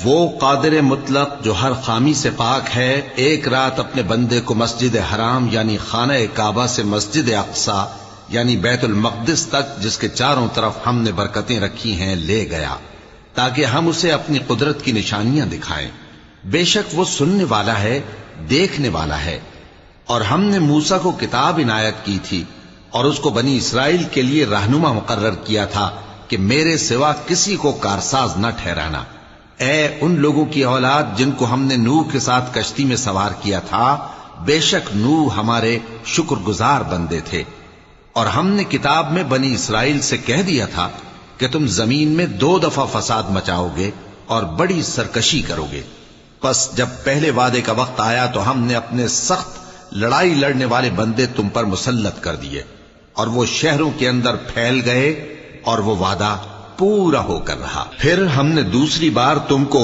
وہ قادر مطلق جو ہر خامی سے پاک ہے، ایک رات اپنے بندے کو مسجد حرام یعنی خانہ کعبہ سے مسجد اقصی یعنی بیت المقدس تک، جس کے چاروں طرف ہم نے برکتیں رکھی ہیں، لے گیا تاکہ ہم اسے اپنی قدرت کی نشانیاں دکھائیں۔ بے شک وہ سننے والا ہے، دیکھنے والا ہے۔ اور ہم نے موسیٰ کو کتاب عنایت کی تھی اور اس کو بنی اسرائیل کے لیے رہنما مقرر کیا تھا کہ میرے سوا کسی کو کارساز نہ ٹھہرانا۔ اے ان لوگوں کی اولاد جن کو ہم نے نوح کے ساتھ کشتی میں سوار کیا تھا، بے شک نوح ہمارے شکر گزار بندے تھے۔ اور ہم نے کتاب میں بنی اسرائیل سے کہہ دیا تھا کہ تم زمین میں 2 دفعہ فساد مچاؤ گے اور بڑی سرکشی کرو گے۔ پس جب پہلے وعدے کا وقت آیا تو ہم نے اپنے سخت لڑائی لڑنے والے بندے تم پر مسلط کر دیے، اور وہ شہروں کے اندر پھیل گئے، اور وہ وعدہ پورا ہو کر رہا۔ پھر ہم نے دوسری بار تم کو